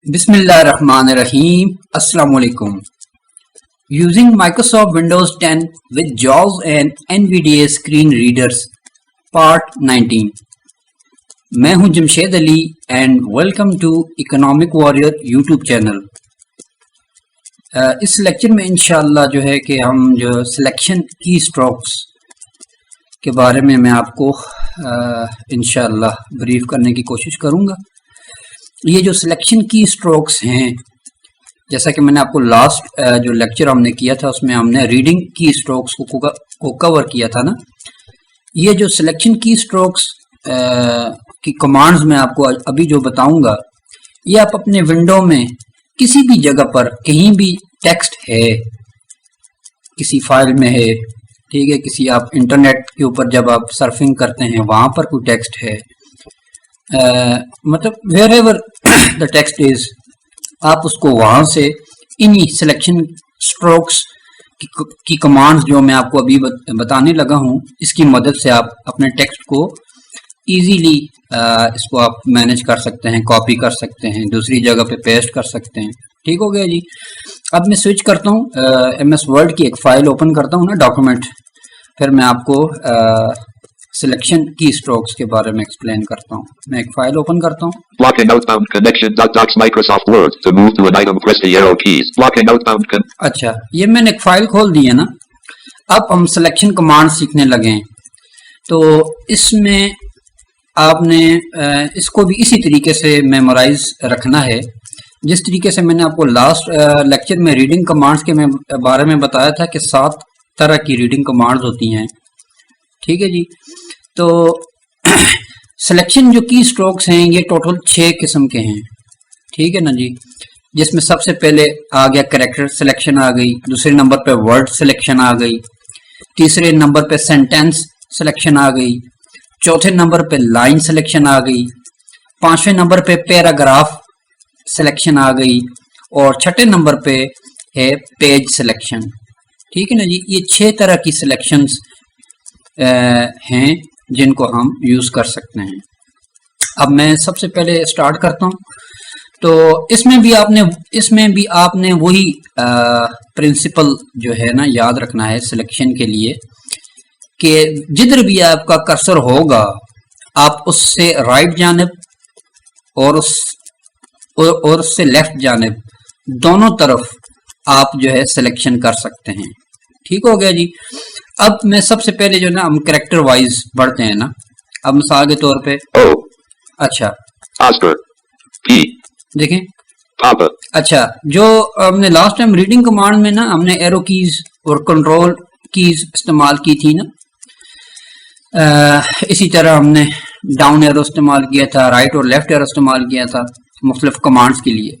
Bismillahirrahmanirrahim. Assalamu alaikum. Using Microsoft Windows 10 with JAWS and NVDA screen readers Part 19. मैं हूं Jamshed Ali and welcome to economic warrior YouTube channel. इस lecture में इंशाअल्लाह जो है कि हम जो सिलेक्शन की स्ट्रोक्स के बारे में मैं आपको इंशाअल्लाह ब्रीफ करने की कोशिश करूंगा। ये जो सिलेक्शन की स्ट्रोक्स हैं, जैसा कि मैंने आपको लास्ट जो लेक्चर हमने किया था उसमें हमने रीडिंग की स्ट्रोक्स को कवर किया था ना। ये जो सिलेक्शन की स्ट्रोक्स की कमांड्स मैं आपको अभी जो बताऊंगा, ये आप अपने विंडो में किसी भी जगह पर कहीं भी टेक्स्ट है, किसी फाइल में है, ठीक है, किसी आप इंटरनेट के ऊपर जब आप सर्फिंग करते हैं वहां पर कोई टेक्स्ट है, मतलब wherever the text is, आप उसको वहां से इन्हीं सिलेक्शन स्ट्रोक्स की कमांड्स जो मैं आपको अभी बताने लगा हूं, इसकी मदद से आप अपने टेक्स्ट को इजीली इसको आप मैनेज कर सकते हैं, कॉपी कर सकते हैं, दूसरी जगह पे पेस्ट कर सकते हैं। ठीक हो गया जी। अब मैं स्विच करता हूँ, MS वर्ड की एक फाइल ओपन करता हूँ ना, डॉक्यूमेंट, फिर मैं आपको सिलेक्शन की स्ट्रोक्स के बारे में एक्सप्लेन करता हूँ। मैं एक फाइल ओपन करता हूँ। Block and outbound connection. Docs Microsoft Word. To move to an item, press the arrow keys. Block and outbound अच्छा, ये मैंने एक फाइल खोल दी है ना। अब हम सिलेक्शन कमांड सीखने लगे हैं, तो इसमें आपने इसको भी इसी तरीके से मेमोराइज रखना है, जिस तरीके से मैंने आपको लास्ट लेक्चर में रीडिंग कमांड्स के बारे में बताया था कि 7 तरह की रीडिंग कमांड्स होती हैं। ठीक है जी। तो सिलेक्शन जो की स्ट्रोक्स हैं ये टोटल 6 किस्म के हैं। ठीक है ना जी। जिसमें सबसे पहले आ गया कैरेक्टर सिलेक्शन आ गई, दूसरे नंबर पे वर्ड सिलेक्शन आ गई, तीसरे नंबर पे सेंटेंस सिलेक्शन आ गई, चौथे नंबर पे लाइन सिलेक्शन आ गई, पांचवें नंबर पे पैराग्राफ सिलेक्शन आ गई और छठे नंबर पे है पेज सिलेक्शन। ठीक है ना जी। ये 6 तरह की सिलेक्शंस हैं जिनको हम यूज कर सकते हैं। अब मैं सबसे पहले स्टार्ट करता हूं। तो इसमें भी आपने वही प्रिंसिपल जो है ना याद रखना है सिलेक्शन के लिए, कि जिधर भी आपका कर्सर होगा आप उससे राइट जानिब और उससे लेफ्ट जानिब दोनों तरफ आप जो है सिलेक्शन कर सकते हैं। ठीक हो गया जी। अब मैं सबसे पहले जो ना हम कैरेक्टर वाइज बढ़ते हैं ना। अब मिसाल के तौर पे अच्छा Oscar P देखें। Papa अच्छा, जो हमने लास्ट टाइम रीडिंग कमांड में ना हमने एरो कीज और कंट्रोल कीज इस्तेमाल की थी ना। इसी तरह हमने डाउन एरो इस्तेमाल किया था, राइट और लेफ्ट एरो इस्तेमाल किया था मुख्तलिफ कमांड्स के लिए।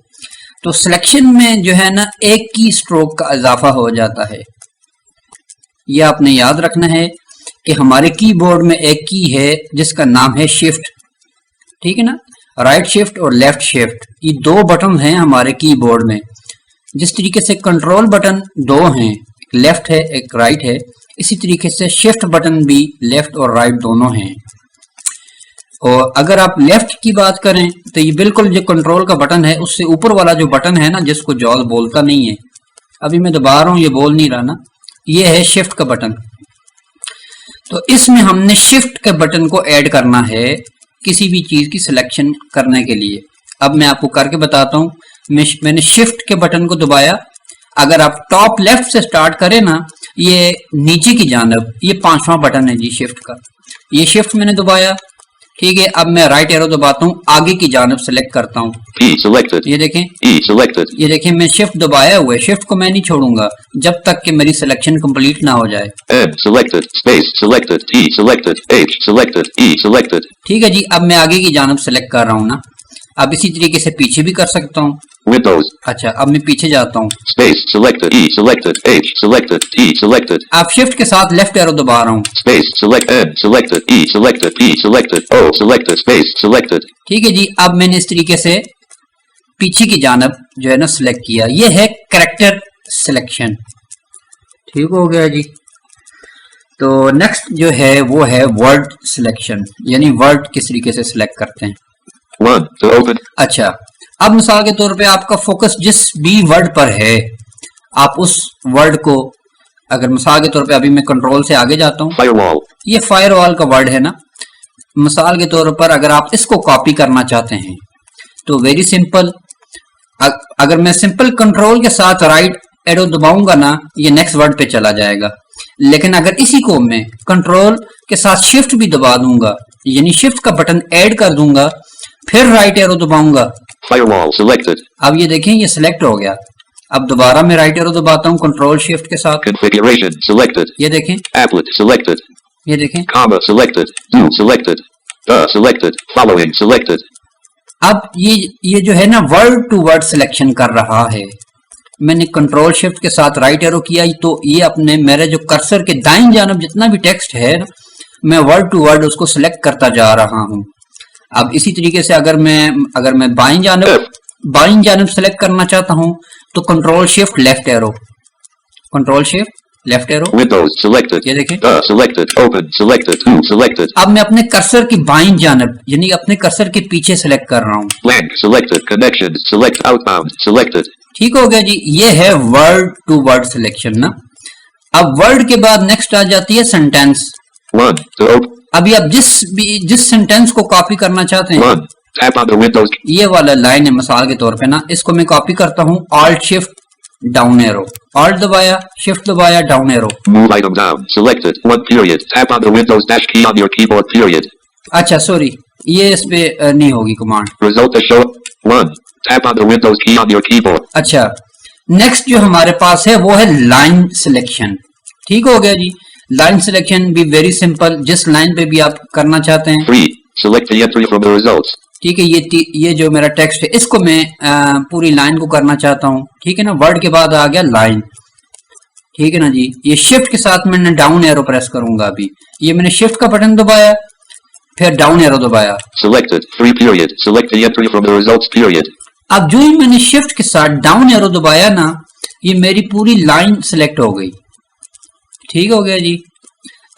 तो सिलेक्शन में जो है ना एक की स्ट्रोक का इजाफा हो जाता है। यह आपने याद रखना है कि हमारे कीबोर्ड में एक की है जिसका नाम है शिफ्ट। ठीक है ना। राइट शिफ्ट और लेफ्ट शिफ्ट, ये 2 बटन हैं हमारे कीबोर्ड में। जिस तरीके से कंट्रोल बटन 2 हैं, एक लेफ्ट है एक राइट है, इसी तरीके से शिफ्ट बटन भी लेफ्ट और राइट दोनों हैं। और अगर आप लेफ्ट की बात करें तो ये बिल्कुल जो कंट्रोल का बटन है उससे ऊपर वाला जो बटन है ना, जिसको जॉज बोलता नहीं है, अभी मैं दोबारा रहा हूं, ये बोल नहीं रहा ना, ये है शिफ्ट का बटन। तो इसमें हमने शिफ्ट के बटन को ऐड करना है किसी भी चीज की सिलेक्शन करने के लिए। अब मैं आपको करके बताता हूं। मैंने शिफ्ट के बटन को दबाया। अगर आप टॉप लेफ्ट से स्टार्ट करें ना, ये नीचे की जानब, ये 5वां बटन है जी शिफ्ट का, ये शिफ्ट मैंने दबाया। ठीक है। अब मैं राइट एरो दबाता हूँ, आगे की जानब सेलेक्ट करता हूँ। ये देखें, ये देखें, मैं शिफ्ट दबाया हुआ है, शिफ्ट को मैं नहीं छोड़ूंगा जब तक कि मेरी सिलेक्शन कंप्लीट ना हो जाए। ठीक है जी। अब मैं आगे की जानब सेलेक्ट कर रहा हूँ ना। अब इसी तरीके से पीछे भी कर सकता हूँ। अच्छा, अब मैं पीछे जाता हूँ। आप शिफ्ट के साथ लेफ्ट एरो दबा रहा हूँ। ठीक है जी। अब मैंने इस तरीके से पीछे की जानब जो है ना सिलेक्ट किया। ये है कैरेक्टर सिलेक्शन। ठीक हो गया जी। तो नेक्स्ट जो है वो है वर्ड सिलेक्शन, यानी वर्ड किस तरीके से सिलेक्ट करते हैं। One to open. अच्छा, अब मिसाल के तौर पे आपका फोकस जिस भी वर्ड पर है, आप उस वर्ड को, अगर मिसाल के तौर पे अभी मैं कंट्रोल से आगे जाता हूँ, Firewall. ये फायरवॉल का वर्ड है ना, मिसाल के तौर पर अगर आप इसको कॉपी करना चाहते हैं तो वेरी सिंपल, अगर मैं सिंपल कंट्रोल के साथ राइट एरो दबाऊंगा ना, ये नेक्स्ट वर्ड पे चला जाएगा। लेकिन अगर इसी को मैं कंट्रोल के साथ शिफ्ट भी दबा दूंगा, यानी शिफ्ट का बटन ऐड कर दूंगा, फिर राइट एरो दबाऊंगा, Firewall selected. अब ये देखें ये सिलेक्ट हो गया। अब दोबारा मैं राइट एरो दबाता हूँ कंट्रोल शिफ्ट के साथ, Configuration selected. ये देखें, Applet selected. ये देखें, Comma selected. Do selected. Selected. Following selected. अब ये जो है ना वर्ड टू वर्ड सिलेक्शन कर रहा है। मैंने कंट्रोल शिफ्ट के साथ राइट एरो किया तो ये अपने मेरे जो कर्सर के दाईं जानब जितना भी टेक्स्ट है ना, मैं वर्ड टू वर्ड उसको सिलेक्ट करता जा रहा हूँ। अब इसी तरीके से अगर मैं बाईं जानब सिलेक्ट करना चाहता हूँ तो control shift left arrow, control shift left arrow, Windows selected. ये देखें, Selected. Open selected. Do selected. अब मैं अपने कर्सर की बाईं जानब यानी अपने कर्सर के पीछे सिलेक्ट कर रहा हूँ। Blank selected. Connections select outbound selected. ठीक हो गया जी, ये है वर्ड टू वर्ड सिलेक्शन ना। अब वर्ड के बाद नेक्स्ट आ जाती है सेंटेंस। 1. To open. अभी आप जिस सेंटेंस को कॉपी करना चाहते हैं, 1. Tap on the Windows. ये वाला लाइन है मिसाल के तौर पे ना, इसको मैं कॉपी करता हूँ, alt shift down arrow, alt दबाया, शिफ्ट दबाया, down arrow. Move item down. Selected. 1 period. Tap on the Windows dash key on your keyboard period. अच्छा सॉरी, ये इस पे नहीं होगी command. Result to show. 1. Tap on the Windows key on your keyboard. अच्छा, next जो हमारे पास है वो है लाइन सिलेक्शन। ठीक हो गया जी, लाइन सिलेक्शन भी वेरी सिंपल, जिस लाइन पे भी आप करना चाहते हैं। 3. Select the entry from the results. ठीक है, ये जो मेरा टेक्स्ट है इसको मैं पूरी लाइन को करना चाहता हूँ। ठीक है ना, वर्ड के बाद आ गया लाइन। ठीक है ना जी, ये शिफ्ट के साथ मैंने डाउन एरो प्रेस करूंगा। अभी ये मैंने शिफ्ट का बटन दबाया, फिर डाउन एरो दबाया। Selected. 3 period. Select the entry from the results period. अब जो ही मैंने शिफ्ट के साथ डाउन एरो दबाया ना, ये मेरी पूरी लाइन सिलेक्ट हो गई। ठीक हो गया जी।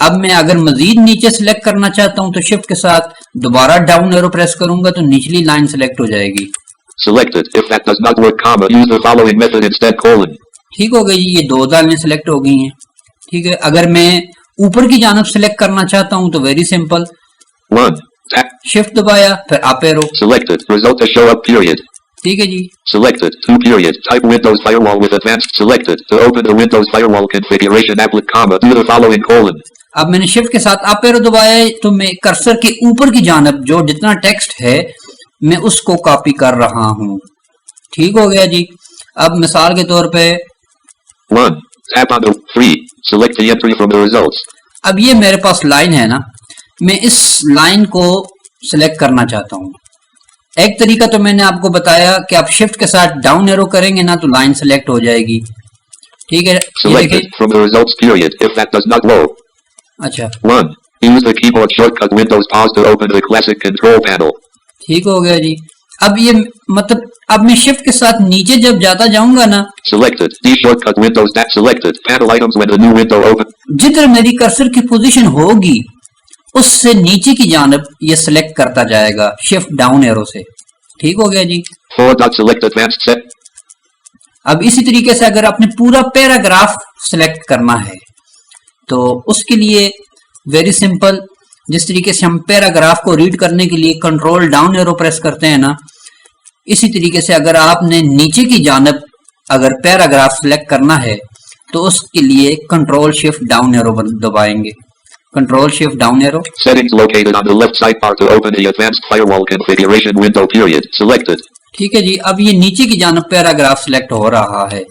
अब मैं अगर मजीद नीचे सिलेक्ट करना चाहता हूं तो शिफ्ट के साथ दोबारा डाउन एरो प्रेस करूंगा तो निचली लाइन सिलेक्ट हो जाएगी। Selected. If that does not work, comma, use the following method instead, colon. ठीक हो गई, ये दो लाइनें सिलेक्ट हो गई हैं। ठीक है, अगर मैं ऊपर की जानब सिलेक्ट करना चाहता हूं तो वेरी सिंपल, 1. Tap. शिफ्ट दबाया, फिर up arrow. Selected. Result to show up period. ठीक है जी। Selected. 2 period. Type Windows Firewall with advanced. Selected. To open the Windows Firewall configuration applet, comma, do the following, colon. अब मैंने shift के साथ up arrow दबाया है तो मैं कर्सर के ऊपर की जानब जो जितना टेक्स्ट है मैं उसको कॉपी कर रहा हूं। ठीक हो गया जी। अब मिसाल के तौर पे 1. Tap on the 3. Select the entry from the results. अब ये मेरे पास लाइन है ना, मैं इस लाइन को सिलेक्ट करना चाहता हूं। एक तरीका तो मैंने आपको बताया कि आप शिफ्ट के साथ डाउन एरो करेंगे ना तो लाइन सिलेक्ट हो जाएगी। ठीक है, ये Selected देखिए। from the results period. If that does not work. अच्छा, 1. Use the keyboard shortcut Windows pause to open the classic control panel. ठीक हो गया जी। अब ये मतलब अब मैं शिफ्ट के साथ नीचे जब जाता जाऊंगा ना, Selected. D shortcut Windows that selected. Panel items when the new window open. जिधर मेरी कर्सर की पोजीशन होगी उससे नीचे की जानब ये सिलेक्ट करता जाएगा शिफ्ट डाउन एरो से। ठीक हो गया जी। 4. Select advanced set. अब इसी तरीके से अगर आपने पूरा पैराग्राफ सिलेक्ट करना है तो उसके लिए वेरी सिंपल, जिस तरीके से हम पैराग्राफ को रीड करने के लिए कंट्रोल डाउन एरो प्रेस करते हैं ना, इसी तरीके से अगर आपने नीचे की जानब अगर पैराग्राफ सिलेक्ट करना है तो उसके लिए कंट्रोल शिफ्ट डाउन एरो दबाएंगे। Control shift down arrow. Settings located on the left sidebar to open the advanced firewall configuration window period. Selected. ठीक है जी। अब ये नीचे की जानब पैराग्राफ सिलेक्ट हो रहा है।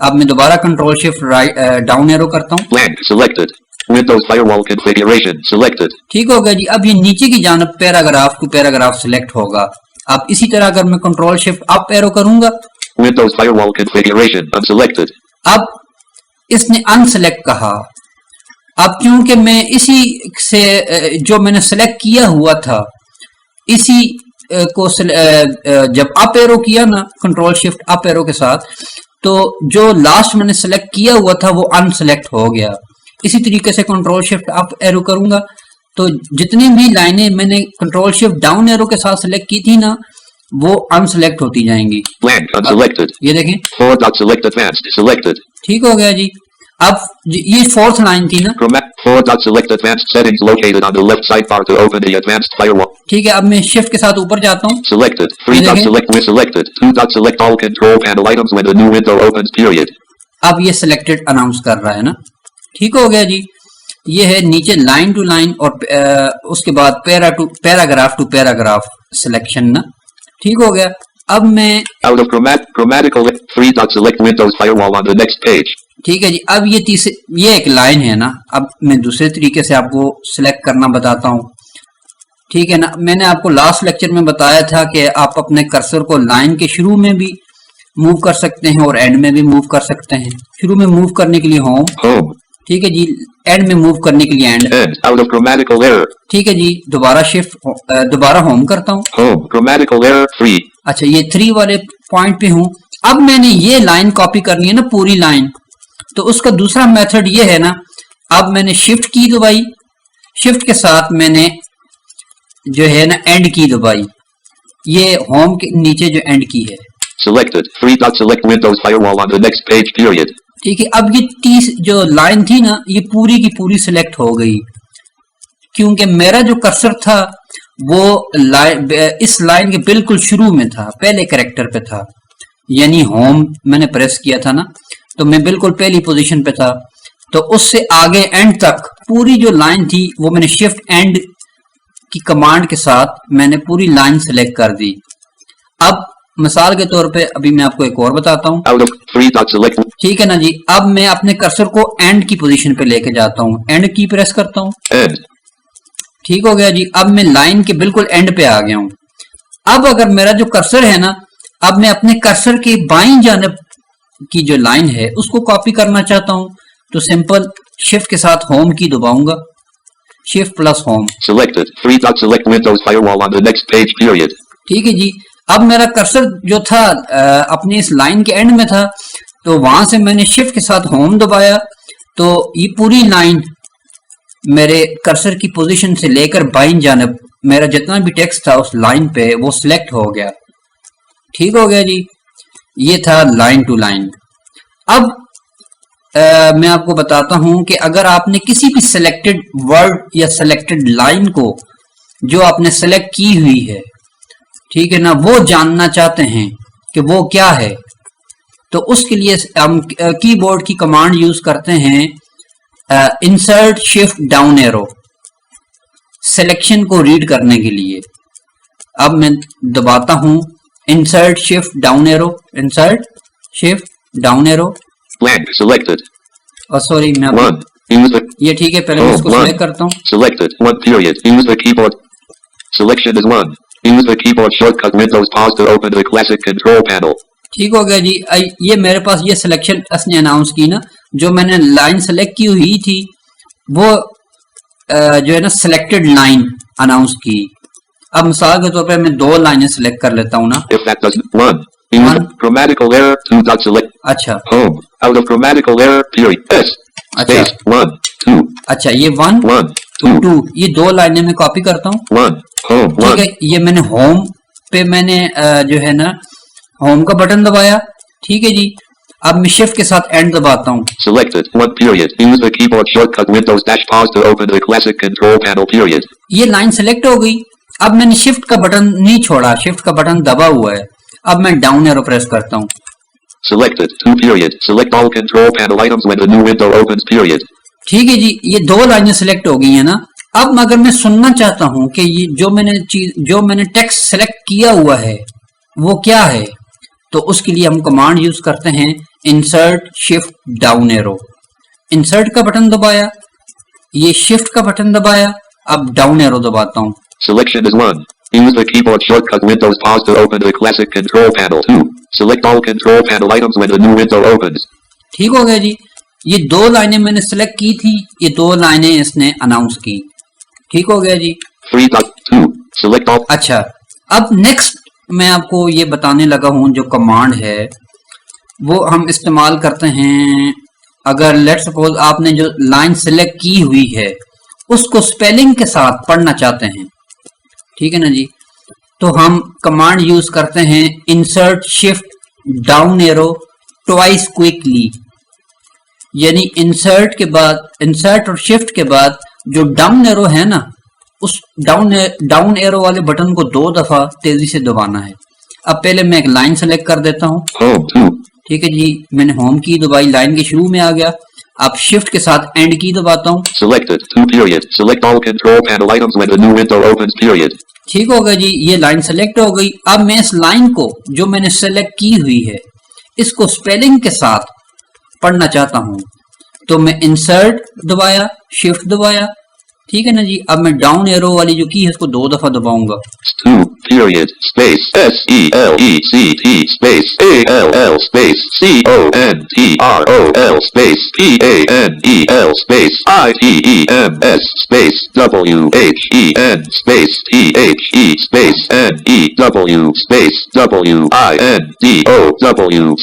अब मैं दोबारा कंट्रोल शिफ्ट डाउन एरो करता हूँ। Blank. Selected. Windows firewall configuration. Selected. ठीक हो गया जी। अब ये नीचे की जानब पैराग्राफ टू पैराग्राफ सिलेक्ट होगा। अब इसी तरह अगर मैं कंट्रोल शिफ्ट अप एरो करूंगा, Windows firewall configuration unselected. अब इसने अनसेलेक्ट कहा। अब क्योंकि मैं इसी से जो मैंने सेलेक्ट किया हुआ था इसी को जब अप एरो किया ना कंट्रोल शिफ्ट अप एरो के साथ, तो जो लास्ट मैंने सेलेक्ट किया हुआ था वो अनसेलेक्ट हो गया। इसी तरीके से कंट्रोल शिफ्ट अप एरो करूंगा तो जितनी भी लाइनें मैंने कंट्रोल शिफ्ट डाउन एरो के साथ सेलेक्ट की थी ना, वो अनसेलेक्ट होती जाएंगी। Blank. Unselected. ये देखें, 4 dot select advanced. Selected. ठीक हो गया जी। अब ये फोर्थ लाइन थी ना, 4 dot select advanced settings located on the left sidebar to open the advanced firewall. ठीक है। अब मैं शिफ्ट के साथ ऊपर जाता हूँ, Selected. 3 dot देखें। select with selected. 2 dot select all control panel items when the new window opens. Period. अब ये सिलेक्टेड अनाउंस कर रहा है ना, ठीक हो गया जी। ये है नीचे लाइन टू लाइन और उसके बाद पैराग्राफ टू पैराग्राफ सिलेक्शन ना, ठीक हो गया। अब मैं Out of grammatical 3 dot select Windows firewall on the next page. ठीक है जी। अब ये एक लाइन है ना, अब मैं दूसरे तरीके से आपको सिलेक्ट करना बताता हूँ, ठीक है ना। मैंने आपको लास्ट लेक्चर में बताया था कि आप अपने कर्सर को लाइन के शुरू में भी मूव कर सकते हैं और एंड में भी मूव कर सकते हैं। शुरू में मूव करने के लिए होम, ठीक है जी। एंड में मूव करने के लिए and. Out of grammatical error. ठीक है जी। दोबारा होम करता हूँ। Home. Grammatical error 3. अच्छा, ये 3 वाले पॉइंट पे हूँ। अब मैंने ये लाइन कॉपी करनी है ना, पूरी लाइन, तो उसका दूसरा मेथड ये है ना, अब मैंने शिफ्ट की दबाई, शिफ्ट के साथ मैंने जो है ना एंड की दबाई, ये होम के नीचे जो एंड की है। Selected. 3 dot select Windows firewall on the next page. Period. ठीक है। अब ये 30 जो लाइन थी ना, ये पूरी की पूरी सिलेक्ट हो गई, क्योंकि मेरा जो कर्सर था वो इस लाइन के बिल्कुल शुरू में था, पहले कैरेक्टर पे था, यानी होम मैंने प्रेस किया था ना, तो मैं बिल्कुल पहली पोजीशन पे था। तो उससे आगे एंड तक पूरी जो लाइन थी वो मैंने शिफ्ट एंड की कमांड के साथ मैंने पूरी लाइन सेलेक्ट कर दी। अब मिसाल के तौर पे अभी मैं आपको एक और बताता हूँ, Out of 3 dot select. ठीक है ना जी। अब मैं अपने कर्सर को एंड की पोजीशन पे लेके जाता हूँ, एंड की प्रेस करता हूँ, End. ठीक हो गया जी। अब मैं लाइन के बिल्कुल एंड पे आ गया हूँ। अब अगर मेरा जो कर्सर है ना, अब मैं अपने कर्सर के बाईं जानब की जो लाइन है उसको कॉपी करना चाहता हूँ, तो सिंपल शिफ्ट के साथ होम की दबाऊंगा, shift plus home. Selected. 3 dot select Windows firewall on the next page. Period. ठीक है जी। अब मेरा कर्सर जो था अपने इस लाइन के एंड में था, तो वहां से मैंने शिफ्ट के साथ होम दबाया, तो ये पूरी लाइन मेरे कर्सर की पोजीशन से लेकर बाईं जानब मेरा जितना भी टेक्स्ट था उस लाइन पे वो सिलेक्ट हो गया, ठीक हो गया जी। ये था लाइन टू लाइन। अब मैं आपको बताता हूं कि अगर आपने किसी भी सिलेक्टेड वर्ड या सिलेक्टेड लाइन को जो आपने सेलेक्ट की हुई है, ठीक है ना, वो जानना चाहते हैं कि वो क्या है, तो उसके लिए हम कीबोर्ड की कमांड यूज करते हैं, insert shift down arrow, selection को रीड करने के लिए। अब मैं दबाता हूं insert shift down arrow, insert shift down arrow. Blank. Selected. Sorry, मैं 1. Use the. ये ठीक है, पहले मैं इसको सेलेक्ट करता हूँ। Selected. 1 period. Use the keyboard. Selection is 1. Use the keyboard shortcut Windows pause to open the classic control panel. ठीक हो गया जी। ये मेरे पास ये सिलेक्शन उसने अनाउंस की ना, जो मैंने लाइन सेलेक्ट की हुई थी वो जो है ना सिलेक्टेड लाइन अनाउंस की। अब मिसाल के तौर पे मैं 2 लाइनें सिलेक्ट कर लेता हूँ ना। If that doesn't. 1. Use the grammatical error. 2 dot select. अच्छा, Home. Out of grammatical error. Period. S. Space. 1. 2. अच्छा, ये 1 1. 2. 2 ये 2 लाइनें मैं कॉपी करता हूँ। 1. Home. ठीक 1. है, ये मैंने होम पे मैंने जो है ना होम का बटन दबाया, ठीक है जी। अब मैं शिफ्ट के साथ एंड दबाता हूँ। Selected. 1 period. Use the keyboard shortcut Windows dash pause to open the classic control panel. Period. ये लाइन सेलेक्ट हो गई। अब मैंने शिफ्ट का बटन नहीं छोड़ा, शिफ्ट का बटन दबा हुआ है। अब मैं डाउन एरो प्रेस करता हूँ। Selected. 2 period. Select all control panel items when the new window opens. Period. ठीक है जी, ये 2 लाइनें सिलेक्ट हो गई है ना। अब अगर मैं सुनना चाहता हूं कि ये जो मैंने टेक्स्ट सेलेक्ट किया हुआ है वो क्या है, तो उसके लिए हम कमांड यूज करते हैं insert shift down arrow. Insert का बटन दबाया, ये शिफ्ट का बटन दबाया, अब डाउन एरो दबाता हूं। Selection is 1. Use the keyboard shortcut Windows pause to open the classic control panel. 2. Select all control panel items when the new window opens. ठीक हो गया जी। ये 2 लाइनें मैंने सेलेक्ट की थी, ये 2 लाइनें इसने अनाउंस की। ठीक हो गया जी। 3.2. Select all. अच्छा, अब नेक्स्ट मैं आपको ये बताने लगा हूं, जो कमांड है वो हम इस्तेमाल करते हैं अगर लेट सपोज आपने जो लाइन सेलेक्ट की हुई है उसको स्पेलिंग के साथ पढ़ना चाहते हैं, ठीक है ना जी। तो हम कमांड यूज करते हैं insert shift down arrow twice quickly, यानी इंसर्ट और शिफ्ट के बाद जो डाउन एरो है ना, उस डाउन एरो वाले बटन को 2 दफा तेजी से दबाना है। अब पहले मैं एक लाइन सेलेक्ट कर देता हूं। ठीक है जी, मैंने होम की दबाई, लाइन के शुरू में आ गया। अब शिफ्ट के साथ एंड की दबाता हूं। Selected 2 period. Select all control panel items when the new window opens period. ठीक हो गया जी, ये लाइन सेलेक्ट हो गई। अब मैं इस लाइन को जो मैंने सेलेक्ट की हुई है इसको स्पेलिंग के साथ पढ़ना चाहता हूं, तो मैं इंसर्ट दबाया, शिफ्ट दबाया, ठीक है ना जी। अब मैं डाउन एरो वाली जो की है उसको 2 दफा दबाऊंगा। 2 period space SELECT space ALL space CONTROL space PANEL space ITEMS space WHEN space THE space NEW space WINDOW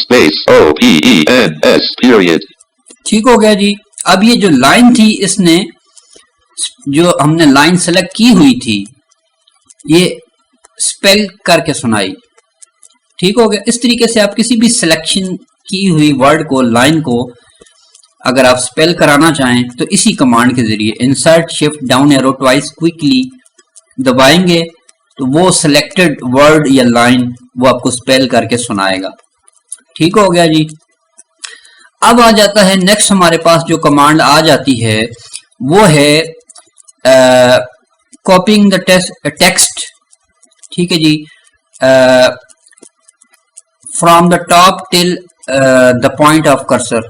space OPENS period। ठीक हो गया जी। अब ये जो लाइन थी, इसने जो हमने लाइन सेलेक्ट की हुई थी ये स्पेल करके सुनाई। ठीक हो गया। इस तरीके से आप किसी भी सिलेक्शन की हुई वर्ड को, लाइन को अगर आप स्पेल कराना चाहें तो इसी कमांड के जरिए insert shift down arrow twice quickly दबाएंगे तो वो सिलेक्टेड वर्ड या लाइन वो आपको स्पेल करके सुनाएगा। ठीक हो गया जी। अब आ जाता है नेक्स्ट, हमारे पास जो कमांड आ जाती है वो है कॉपिंग द टेक्स्ट। ठीक है जी, from the top till the point of cursor,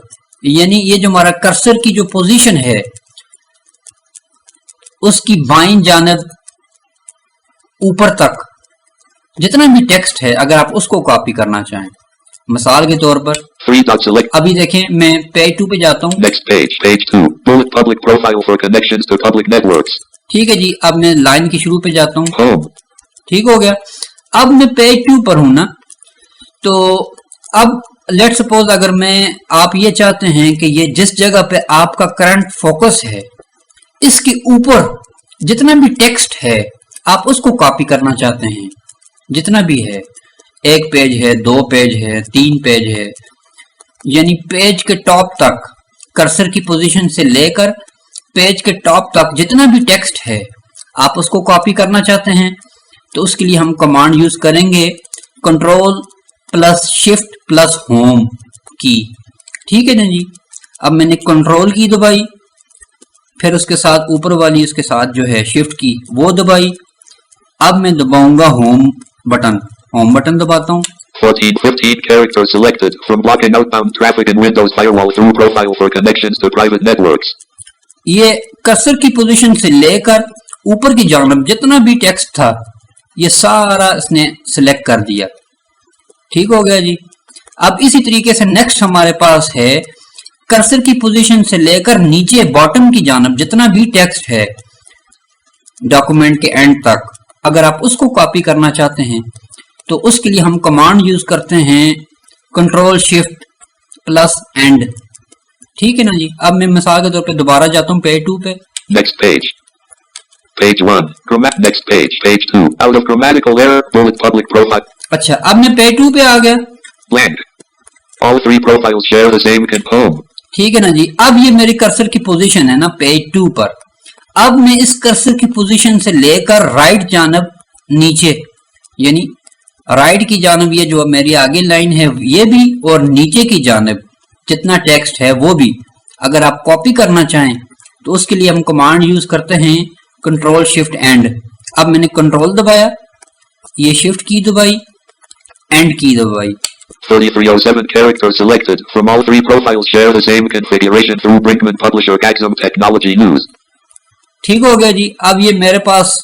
यानी ये जो हमारा कर्सर की जो पोजीशन है उसकी बाईं जानिब ऊपर तक जितना भी टेक्स्ट है अगर आप उसको कॉपी करना चाहें। मिसाल के तौर पर अभी देखें, मैं पेज 2 पे जाता हूं। Next page, page 2, bullet public profile for connections to public networks। ठीक है जी, अब मैं लाइन के शुरू पे जाता हूं। Home। ठीक हो गया। अब मैं पेज 2 पर हूं ना, तो अब लेट सपोज अगर आप ये चाहते हैं कि ये जिस जगह पे आपका करंट फोकस है इसके ऊपर जितना भी टेक्स्ट है आप उसको कॉपी करना चाहते हैं, जितना भी है, 1 पेज है, 2 पेज है, 3 पेज है, यानी पेज के टॉप तक कर्सर की पोजीशन से लेकर पेज के टॉप तक जितना भी टेक्स्ट है आप उसको कॉपी करना चाहते हैं, तो उसके लिए हम कमांड यूज करेंगे control plus shift plus home की। ठीक है ना जी। अब मैंने कंट्रोल की दबाई, फिर उसके साथ ऊपर वाली उसके साथ जो है शिफ्ट की वो दबाई। अब मैं दबाऊंगा होम बटन दबाता हूं। 14-15 characters selected from blocking outbound traffic in Windows Firewall through profile for connections to private networks। ये कर्सर की पोजीशन से लेकर ऊपर की जानिब जितना भी टेक्स्ट था ये सारा इसने सिलेक्ट कर दिया। ठीक हो गया जी। अब इसी तरीके से नेक्स्ट हमारे पास है कर्सर की पोजीशन से लेकर नीचे बॉटम की जानिब जितना भी टेक्स्ट है डॉक्यूमेंट के एंड तक, अगर आप उसको कॉपी करना चाहते हैं तो उसके लिए हम कमांड यूज करते हैं कंट्रोल शिफ्ट प्लस एंड। ठीक है ना जी। अब मैं मिसाल के तौर पे दोबारा जाता हूं पेज 2 पे। Next page, page 1, next page, page 2, out of grammatical error, bullet public profile। अच्छा, अब मैं पेज 2 पे आ गया। Blank, all 3 profiles share the same home। ठीक है ना जी। अब ये मेरी कर्सर की पोजीशन है ना पेज 2 पर। अब मैं इस कर्सर की पोजीशन से लेकर राइट जानिब नीचे, यानी राइट की जानिब ये जो मेरी आगे लाइन है ये भी, और नीचे की जानिब जितना टेक्स्ट है वो भी अगर आप कॉपी करना चाहें तो उसके लिए हम कमांड यूज करते हैं कंट्रोल शिफ्ट एंड। अब मैंने कंट्रोल दबाया, ये शिफ्ट की दबाई, एंड की दबाई। 3307 characters selected from all 3 profiles share the same configuration through Brinkman Publisher Axum Technology News। ठीक हो गया जी। अब ये मेरे पास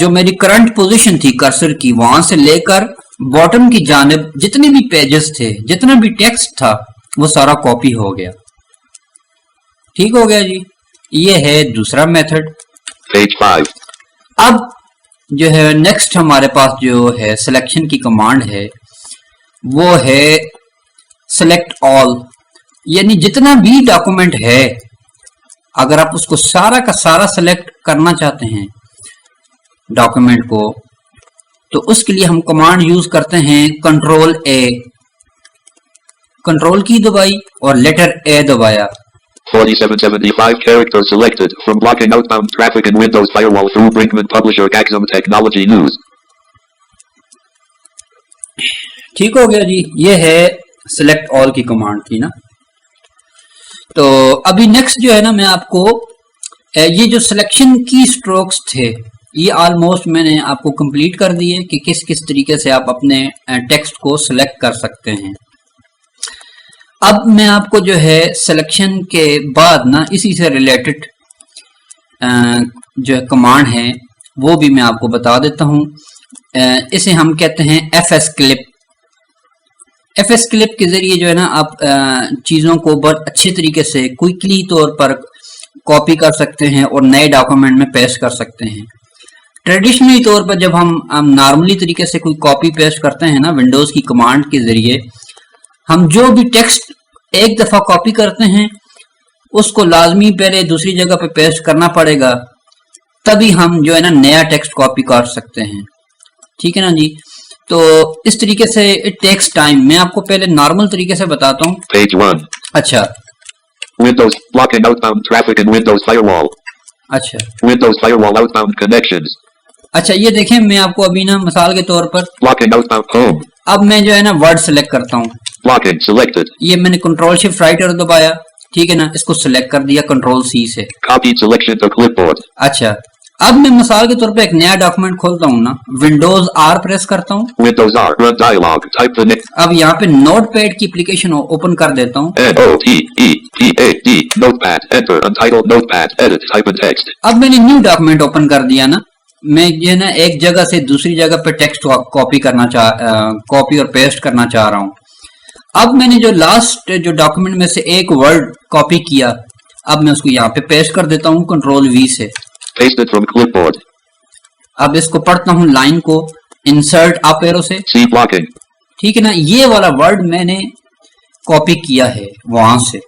जो मेरी करंट पोजीशन थी कर्सर की, वहां से लेकर बॉटम की जानिब जितने भी पेजेस थे, जितना भी टेक्स्ट था वो सारा कॉपी हो गया। ठीक हो गया जी। ये है दूसरा मेथड। Page 5। अब जो है नेक्स्ट हमारे पास जो है सिलेक्शन की कमांड है वो है सेलेक्ट ऑल, यानी जितना भी डॉक्यूमेंट है अगर आप उसको सारा का सारा सेलेक्ट करना चाहते हैं डॉक्यूमेंट को, तो उसके लिए हम कमांड यूज करते हैं कंट्रोल ए, कंट्रोल की दबाई और लेटर ए दबाया। 4775 characters selected from blocking outbound traffic in Windows Firewall through Brinkman Publisher Axum Technology News. ठीक हो गया जी, ये है सिलेक्ट ऑल की कमांड थी ना। तो अभी नेक्स्ट जो है ना, मैं आपको ये जो सिलेक्शन की स्ट्रोक्स थे ये ऑलमोस्ट मैंने आपको कंप्लीट कर दिए कि किस किस तरीके से आप अपने टेक्स्ट को सिलेक्ट कर सकते हैं। अब मैं आपको जो है सिलेक्शन के बाद ना इसी से रिलेटेड जो कमांड है वो भी मैं आपको बता देता हूं। इसे हम कहते हैं एफएस क्लिप। एफएस क्लिप के जरिए जो है ना आप चीज़ों को बहुत अच्छे तरीके से क्विकली तौर पर कॉपी कर सकते हैं और नए डॉक्यूमेंट में पेस्ट कर सकते हैं। ट्रेडिशनली तौर पर जब हम नॉर्मली तरीके से कोई कॉपी पेस्ट करते हैं ना विंडोज़ की कमांड के जरिए, हम जो भी टेक्स्ट एक दफ़ा कॉपी करते हैं उसको लाजमी पहले दूसरी जगह पे पेस्ट करना पड़ेगा, तभी हम जो है ना नया टेक्स्ट कॉपी कर सकते हैं। ठीक है ना जी। तो इस तरीके से इट टेक्स टाइम। मैं आपको पहले नॉर्मल तरीके से बताता हूँ। Page 1. अच्छा Windows blocking outbound traffic in Windows Firewall. अच्छा Windows Firewall outbound connections. अच्छा, ये देखें मैं आपको अभी ना मिसाल के तौर पर Blocking outbound home. अब मैं जो है ना वर्ड सेलेक्ट करता हूँ। Blocking selected. ये मैंने कंट्रोल शिफ्ट राइट एरो दबाया, ठीक है ना, इसको सिलेक्ट कर दिया कंट्रोल सी से। Copied selection to clipboard. अच्छा, अब मैं मिसाल के तौर पे एक नया डॉक्यूमेंट खोलता हूँ ना, विंडोज आर प्रेस करता हूँ। Windows R run dialog. Type the next. अब यहाँ पे नोटपैड की एप्लीकेशन ओपन कर देता हूँ। N-O-T-E-P-A-D. Notepad. Enter untitled notepad. Edit. Type in text. अब मैंने न्यू डॉक्यूमेंट ओपन कर दिया ना, मैं जो है ना एक जगह से दूसरी जगह पे टेक्स्ट कॉपी और पेस्ट करना चाह रहा हूँ। अब मैंने जो लास्ट जो डॉक्यूमेंट में से एक वर्ड कॉपी किया, अब मैं उसको यहाँ पे पेस्ट कर देता हूँ कंट्रोल वी से। Pasted from clipboard. अब इसको पढ़ता हूँ लाइन को इंसर्ट अप एरो से। C blocking. ठीक है ना, ये वाला वर्ड मैंने कॉपी किया है वहां से।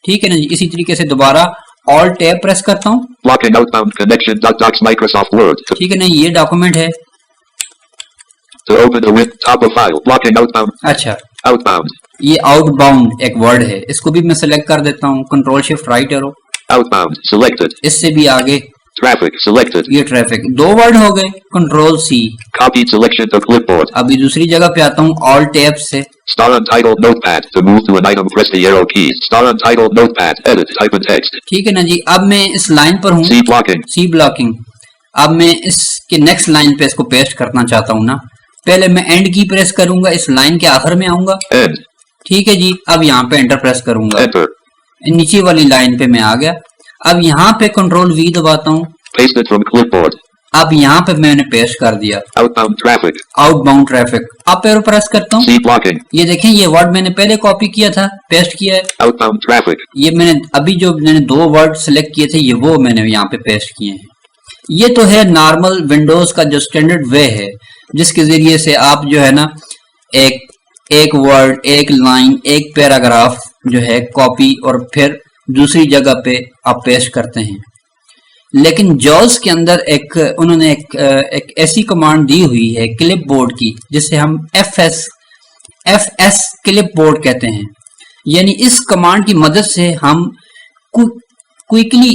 ठीक है ना जी। इसी तरीके से दोबारा ऑल टैब प्रेस करता हूँ। Blocking outbound connection. Docs Microsoft Word. ठीक है ना, ये डॉक्यूमेंट है। To open the with top of file. Blocking outbound. अच्छा, Outbound. ये आउटबाउंड एक वर्ड है, इसको भी मैं सिलेक्ट कर देता हूँ control shift right arrow. Outbound. Selected. इससे भी आगे Traffic. Selected. ये ट्रैफिक, दो वर्ड हो गए। Control C. Copied selection to clipboard. अभी दूसरी जगह पे आता हूँ ऑल टैब से। Star untitled notepad. To move to an item, press the arrow keys. Star untitled notepad. Edit. Type in text. ठीक है ना जी। अब मैं इस लाइन पर हूँ, C blocking. सी ब्लॉकिंग। अब मैं इसके नेक्स्ट लाइन पे इसको पेस्ट करना चाहता हूँ ना, पहले मैं एंड की प्रेस करूंगा, इस लाइन के आखिर में आऊंगा। End. ठीक है जी। अब यहाँ पे एंटर प्रेस करूंगा, Enter. नीचे वाली लाइन पे मैं आ गया। अब यहाँ पे कंट्रोल वी दबाता हूँ। Pasted from clipboard. अब यहाँ पे मैंने पेस्ट कर दिया Outbound traffic. Outbound traffic. Up arrow press करता हूँ। C blocking. ये देखें, ये वर्ड मैंने पहले कॉपी किया था, पेस्ट किया है। Outbound traffic. ये मैंने अभी जो मैंने दो वर्ड सिलेक्ट किए थे, ये वो मैंने यहाँ पे पेस्ट किए हैं। ये तो है नॉर्मल विंडोज का जो स्टैंडर्ड वे है, जिसके जरिए से आप जो है ना एक वर्ड, एक लाइन, एक पैराग्राफ जो है कॉपी और फिर दूसरी जगह पे आप पेस्ट करते हैं। लेकिन जॉस के अंदर उन्होंने एक ऐसी कमांड दी हुई है क्लिपबोर्ड की, जिसे हम एफएस क्लिपबोर्ड कहते हैं। यानी इस कमांड की मदद से हम क्विकली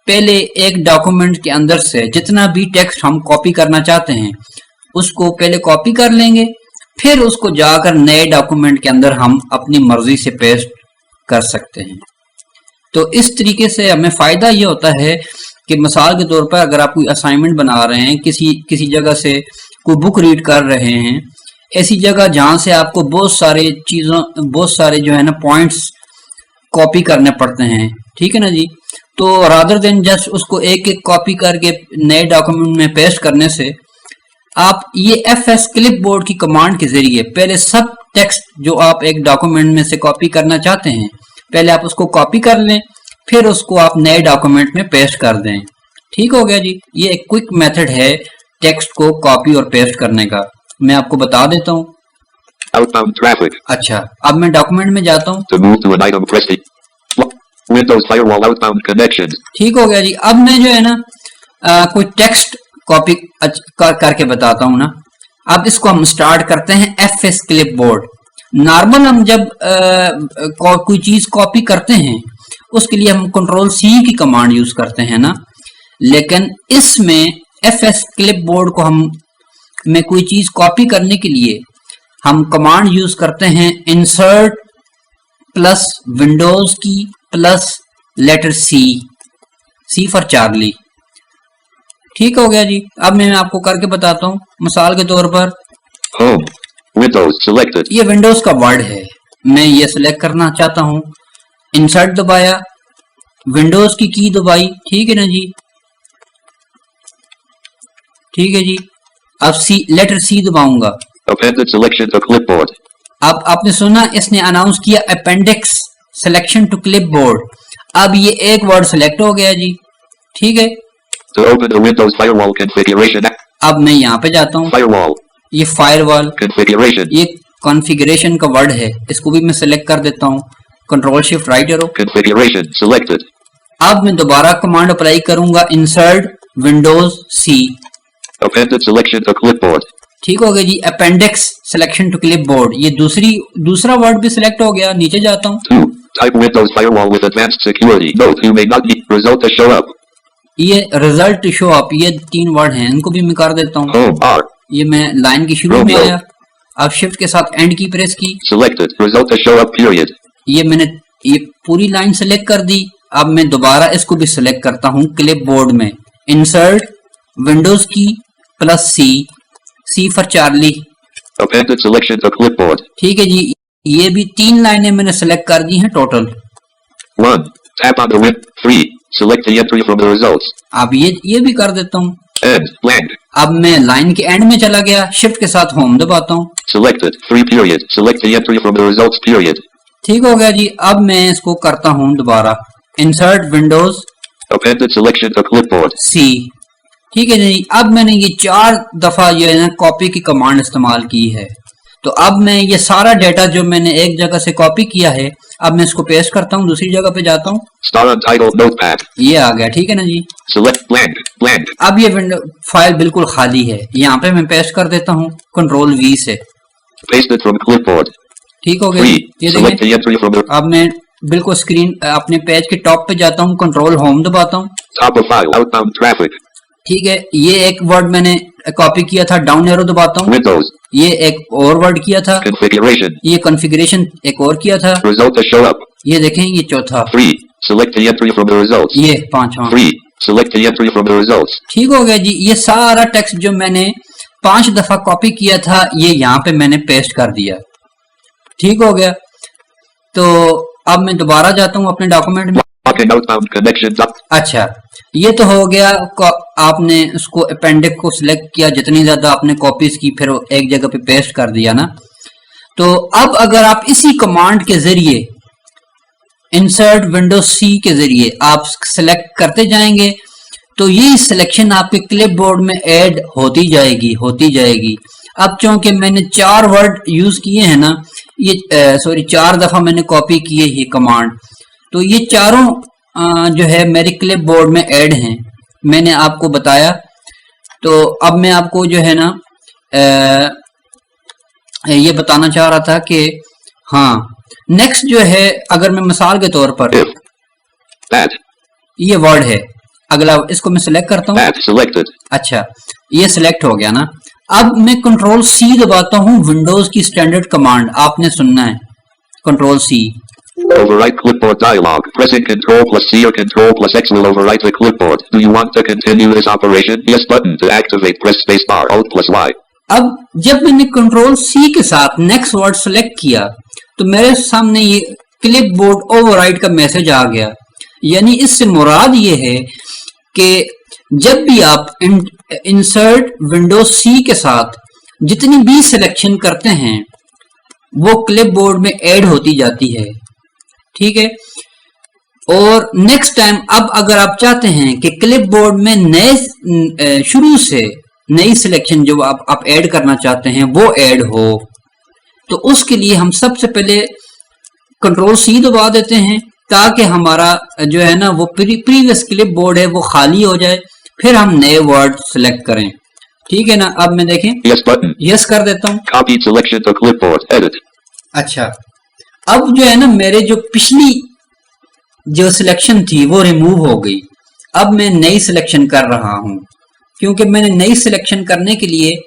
पहले एक डॉक्यूमेंट के अंदर से जितना भी टेक्स्ट हम कॉपी करना चाहते हैं उसको पहले कॉपी कर लेंगे, फिर उसको जाकर नए डॉक्यूमेंट के अंदर हम अपनी मर्जी से पेस्ट कर सकते हैं। तो इस तरीके से हमें फायदा ये होता है कि मिसाल के तौर पर अगर आप कोई असाइनमेंट बना रहे हैं, किसी जगह से कोई बुक रीड कर रहे हैं, ऐसी जगह जहां से आपको बहुत सारे जो है ना पॉइंट्स कॉपी करने पड़ते हैं। ठीक है ना जी। तो रादर देन जस्ट उसको एक एक कॉपी करके नए डॉक्यूमेंट में पेस्ट करने से आप ये एफएस क्लिपबोर्ड की कमांड के जरिए पहले सब टेक्स्ट जो आप एक डॉक्यूमेंट में से कॉपी करना चाहते हैं, पहले आप उसको कॉपी कर लें, फिर उसको आप नए डॉक्यूमेंट में पेस्ट कर दें। ठीक हो गया जी। ये एक क्विक मेथड है टेक्स्ट को कॉपी और पेस्ट करने का, मैं आपको बता देता हूँ। Outbound traffic. अच्छा, अब मैं डॉक्यूमेंट में जाता हूँ। To move to an item, press the Windows Firewall outbound connections. ठीक हो गया जी। अब मैं जो है ना कोई टेक्स्ट कॉपी करके बताता हूँ ना। अब इसको हम स्टार्ट करते हैं FS क्लिपबोर्ड। नॉर्मल हम जब कोई चीज कॉपी करते हैं उसके लिए हम कंट्रोल C की कमांड यूज करते हैं ना, लेकिन इसमें FS क्लिपबोर्ड को हम में कोई चीज कॉपी करने के लिए हम कमांड यूज करते हैं इंसर्ट प्लस विंडोज की plus letter C for Charlie. ठीक हो गया जी। अब मैं आपको करके बताता हूँ, मिसाल के तौर पर Home. Windows selected. ये विंडोज का वर्ड है, मैं ये सिलेक्ट करना चाहता हूँ, इंसर्ट दबाया, विंडोज की दबाई, ठीक है ना जी, ठीक है जी। अब लेटर C दबाऊंगा। Appended selection to clipboard. अब आपने सुना इसने अनाउंस किया अपेंडिक्स सिलेक्शन टू क्लिपबोर्ड। अब ये एक वर्ड सिलेक्ट हो गया जी, ठीक है। To open the Windows firewall configuration. अब मैं यहाँ पे जाता हूँ, Firewall. ये फायरवॉल Configuration. ये कॉन्फ़िगरेशन का वर्ड है, इसको भी मैं सिलेक्ट कर देता हूँ, control shift right arrow. Configuration selected. अब मैं दोबारा कमांड अप्लाई करूंगा, insert Windows C। Appended selection to clipboard. ठीक हो गया जी। अपेंडिक्स सिलेक्शन टू क्लिपबोर्ड, ये दूसरा वर्ड भी सिलेक्ट हो गया। नीचे जाता हूँ, 2. Type Windows firewall with advanced security. Note you may not need result to show up. ये रिजल्ट शो अप, ये 3 वर्ड हैं, इनको भी मैं कर देता हूँ। Home. R. ये मैं लाइन की शुरू में आया, अब शिफ्ट के साथ एंड की प्रेस की, Selected. Result to show up period. ये मैंने ये पूरी लाइन सेलेक्ट कर दी। अब मैं दोबारा इसको भी सिलेक्ट करता हूँ क्लिपबोर्ड में, इंसर्ट विंडोज की plus C for Charlie. Appended selection to clipboard. ठीक है जी, ये भी 3 लाइनें मैंने सेलेक्ट कर दी हैं total. 1. Tap on the win. 3. Select the entry from the results. अब ये भी कर देता हूँ। End. Blank. अब मैं लाइन के एंड में चला गया, शिफ्ट के साथ होम दबाता हूँ। Selected. 3 period. Select the entry from the results period. ठीक हो गया जी। अब मैं इसको करता हूँ दोबारा, insert Windows Appended selection to clipboard. C। ठीक है जी। अब मैंने ये 4 दफा जो है ना कॉपी की कमांड इस्तेमाल की है। तो अब मैं ये सारा डाटा जो मैंने एक जगह से कॉपी किया है, अब मैं इसको पेस्ट करता हूँ, दूसरी जगह पे जाता हूँ, Star untitled notepad. ये आ गया, ठीक है ना जी। Select blank. Blank. अब ये विंडो फाइल बिल्कुल खाली है, यहाँ पे मैं पेस्ट कर देता हूँ कंट्रोल V से। Pasted from clipboard. ठीक हो गया। 3. ये Select देखें, the entry from the अब मैं बिल्कुल स्क्रीन अपने पेज के टॉप पे जाता हूँ, कंट्रोल होम दबाता हूँ। top of file. Outbound traffic. ठीक है, ये एक वर्ड मैंने कॉपी किया था, डाउन एरो दबाता हूँ। Windows. ये एक और वर्ड किया था, Configuration. ये कॉन्फ़िगरेशन एक और किया था, Result to show up. ये देखें ये चौथा, 3. Select the entry from the results. ये पांचवा। 3. Select the entry from the results. ठीक हो गया जी। ये सारा टेक्स्ट जो मैंने 5 दफा कॉपी किया था, ये यहाँ पे मैंने पेस्ट कर दिया। ठीक हो गया। तो अब मैं दोबारा जाता हूँ अपने डॉक्यूमेंट में। Locking outbound connection. अच्छा, ये तो हो गया, आपने उसको अपेंडिक्स को सिलेक्ट किया, जितनी ज्यादा आपने कॉपीज की फिर एक जगह पे पेस्ट कर दिया ना। तो अब अगर आप इसी कमांड के जरिए इंसर्ट विंडोज C के जरिए आप सिलेक्ट करते जाएंगे तो ये सिलेक्शन आपके क्लिपबोर्ड में ऐड होती जाएगी। अब चूंकि मैंने 4 वर्ड यूज किए हैं ना, ये 4 दफा मैंने कॉपी किए ये कमांड, तो ये चारों जो है मेरे क्लिपबोर्ड में ऐड हैं, मैंने आपको बताया। तो अब मैं आपको जो है ना ये बताना चाह रहा था कि हाँ, नेक्स्ट जो है, अगर मैं मिसाल के तौर पर That. ये वर्ड है, अगला इसको मैं सिलेक्ट करता हूँ। That selected. अच्छा, ये सिलेक्ट हो गया ना। अब मैं कंट्रोल C दबाता हूँ, विंडोज की स्टैंडर्ड कमांड आपने सुनना है, control C। Overwrite clipboard dialog. Pressing Control plus C or Control plus X will overwrite the clipboard. Do you want to continue this operation? Yes button to activate. Press space bar. Alt plus Y. अब जब मैंने control C के साथ next word select किया तो मेरे सामने ये क्लिपबोर्ड ओवरराइट का मैसेज आ गया। यानी इससे मुराद ये है कि जब भी आप इंसर्ट विंडोज C के साथ जितनी भी सिलेक्शन करते हैं वो क्लिपबोर्ड में ऐड होती जाती है। ठीक है। और नेक्स्ट टाइम अब अगर आप चाहते हैं कि क्लिपबोर्ड में नए शुरू से नई सिलेक्शन जो आप ऐड करना चाहते हैं वो ऐड हो, तो उसके लिए हम सबसे पहले कंट्रोल C दबा देते हैं ताकि हमारा जो है ना वो प्रीवियस क्लिपबोर्ड है वो खाली हो जाए, फिर हम नए वर्ड सेलेक्ट करें। ठीक है ना। अब मैं देखें Yes button. यस कर देता हूँ। Copied selection to clipboard. Edit. अच्छा, अब जो है ना मेरे जो पिछली जो सिलेक्शन थी वो रिमूव हो गई। अब मैं नई सिलेक्शन कर रहा हूँ, क्योंकि मैंने नई सिलेक्शन करने के लिए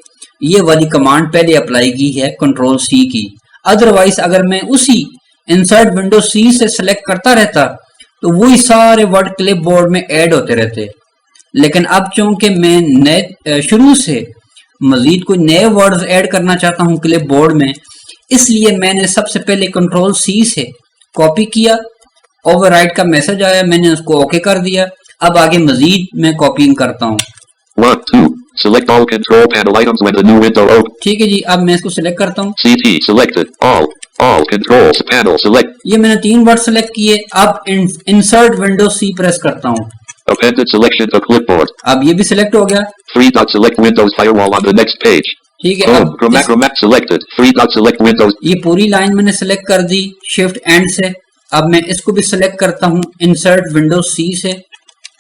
ये वाली कमांड पहले अप्लाई की है, कंट्रोल सी की। अदरवाइज अगर मैं उसी इंसर्ट विंडो सी से सिलेक्ट करता रहता तो वही सारे वर्ड क्लिपबोर्ड में ऐड होते रहते। लेकिन अब चूंकि मैं नए शुरू से मजीद कोई नए वर्ड्स ऐड करना चाहता हूँ क्लिपबोर्ड में, इसलिए मैंने सबसे पहले कंट्रोल सी से कॉपी किया, ओवरराइट का मैसेज आया, मैंने उसको ओके कर दिया। अब आगे मजीद मैं कॉपिंग करता हूँ। 1, 2. Select all control panel items when the new window opens. ठीक है जी, अब मैं इसको सिलेक्ट करता हूँ। CT selected. All controls panel select. ये मैंने 3 वर्ड सेलेक्ट किए। अब इंसर्ट विंडो सी प्रेस करता हूँ। Appended selection to clipboard. अब ये भी सिलेक्ट हो गया। 3 dot select Windows firewall on the next page. ठीक है, Home. Chromat selected. 3 dot select Windows. ये पूरी लाइन मैंने सिलेक्ट कर दी शिफ्ट एंड से। अब मैं इसको भी सिलेक्ट करता हूँ इंसर्ट विंडो सी से।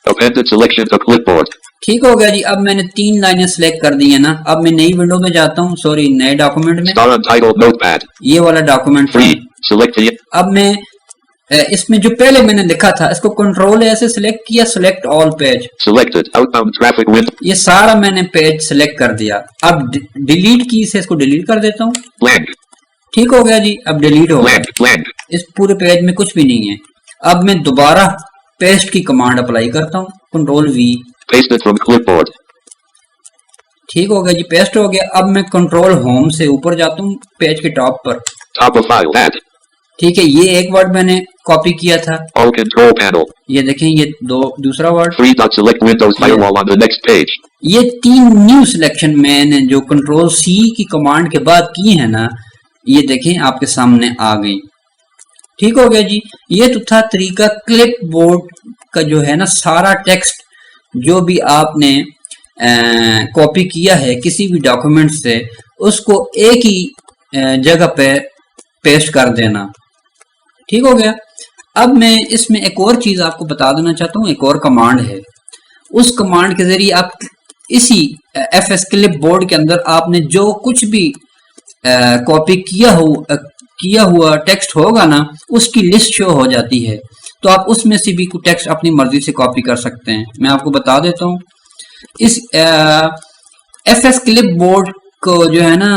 Appended selection to clipboard. ठीक हो गया जी। अब मैंने 3 लाइनें सिलेक्ट कर दी है ना। अब मैं नई विंडो में जाता हूँ, सॉरी नए डॉक्यूमेंट में। Star untitled notepad. ये वाला डॉक्यूमेंट 3. Select the अब मैं इसमें जो पहले मैंने लिखा था इसको कंट्रोल ऐसे सिलेक्ट किया, select all page. selected outbound traffic window. ये सारा मैंने पेज सिलेक्ट कर दिया। अब डिलीट की से इसको डिलीट कर देता हूँ। Blank. ठीक हो गया जी, अब डिलीट हो गया। Blank. इस पूरे पेज में कुछ भी नहीं है। अब मैं दोबारा पेस्ट की कमांड अप्लाई करता हूँ, control we. Pasted from clipboard. ठीक हो गया जी, पेस्ट हो गया। अब मैं कंट्रोल होम से ऊपर जाता हूँ पेज के टॉप पर। Top of file. Add. ठीक है, ये एक वर्ड मैंने कॉपी किया था। All control panel. ये देखें, ये दूसरा word. 3 dot select Windows firewall on the next page. ये 3 न्यू सिलेक्शन मैंने जो कंट्रोल सी की कमांड के बाद की है ना, ये देखें आपके सामने आ गई। ठीक हो गया जी। ये तो था तरीका क्लिपबोर्ड का जो है ना सारा टेक्स्ट जो भी आपने कॉपी किया है किसी भी डॉक्यूमेंट से, उसको एक ही जगह पे पेस्ट कर देना। ठीक हो गया। अब मैं इसमें एक और चीज आपको बता देना चाहता हूँ, एक और कमांड है। उस कमांड के जरिए आप इसी एफएस क्लिपबोर्ड के अंदर आपने जो कुछ भी कॉपी किया हुआ टेक्स्ट होगा ना, उसकी लिस्ट शो हो जाती है। तो आप उसमें से भी कुछ टेक्स्ट अपनी मर्जी से कॉपी कर सकते हैं। मैं आपको बता देता हूँ, इस एफएस क्लिपबोर्ड को जो है ना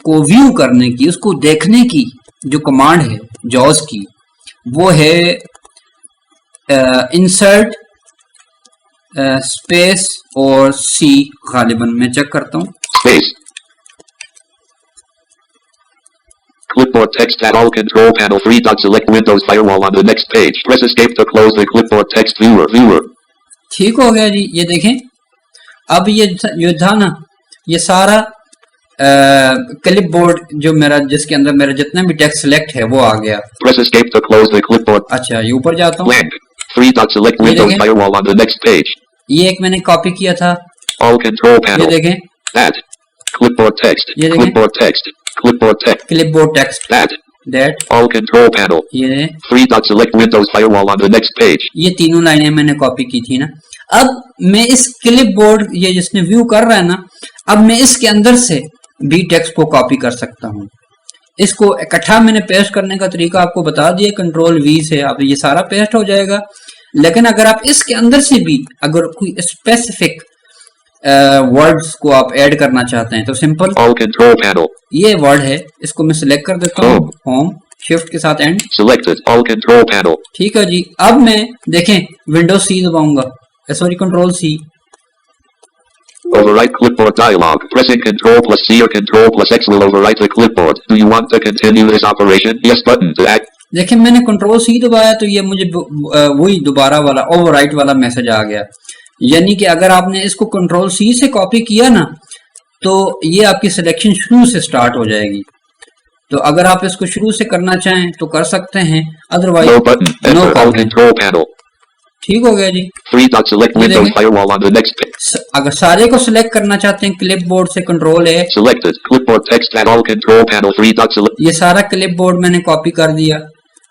को व्यू करने की, उसको देखने की जो कमांड है जॉस की, वो है इंसर्ट स्पेस और सी। गालिबन मैं चेक करता हूँ। Space. Clipboard text at all control panel 3 dot select Windows firewall on the next page. Press escape to close the clipboard text viewer. ठीक हो गया जी। ये देखें, अब ये जो था ना, ये सारा क्लिपबोर्ड जो मेरा जिसके अंदर मेरा जितना भी टेक्स्ट सिलेक्ट है वो आ गया। Press escape to close the clipboard. अच्छा, ये ऊपर जाता हूँ। Blank. 3 dot select Windows देखें। firewall on the next page. ये एक मैंने कॉपी किया था। All control ये panel. देखें, Add. Clipboard text. ये देखें। Clipboard text. Clipboard text. Clipboard text Add. That. All control panel. ये 3 dot select Windows firewall on the next page. ये तीनों लाइनें मैंने कॉपी की थी ना। अब मैं इस क्लिपबोर्ड ये जिसने व्यू कर रहा है ना, अब मैं इसके अंदर से भी टेक्स्ट को कॉपी कर सकता हूँ। इसको इकट्ठा मैंने पेस्ट करने का तरीका आपको बता दिया, कंट्रोल वी से अब ये सारा पेस्ट हो जाएगा। लेकिन अगर आप इसके अंदर से भी अगर कोई स्पेसिफिक वर्ड्स को आप ऐड करना चाहते हैं तो सिंपल All control panel. ये वर्ड है, इसको मैं सिलेक्ट कर देता हूँ, होम शिफ्ट के साथ and. Selected. All control panel. ठीक है जी। अब मैं देखें विंडोज सी दबाऊंगा, sorry control C. Overwrite clipboard dialog. Pressing Control plus C or Control plus X will overwrite the clipboard. Do you want to continue this operation? Yes button to act. देखिए मैंने control C दबाया तो ये मुझे वही दोबारा वाला overwrite वाला मैसेज आ गया। यानी कि अगर आपने इसको कंट्रोल सी से कॉपी किया ना, तो ये आपकी सिलेक्शन शुरू से स्टार्ट हो जाएगी। तो अगर आप इसको शुरू से करना चाहें तो कर सकते हैं, otherwise No button. No Enter all problem. control panel. ठीक हो गया जी। 3 dot select ये Windows देखें। firewall on the next page. अगर सारे को सिलेक्ट करना चाहते हैं क्लिपबोर्ड से कंट्रोल है, Selected. Clipboard text at all control panel 3 dot select. ये सारा क्लिपबोर्ड मैंने कॉपी कर दिया,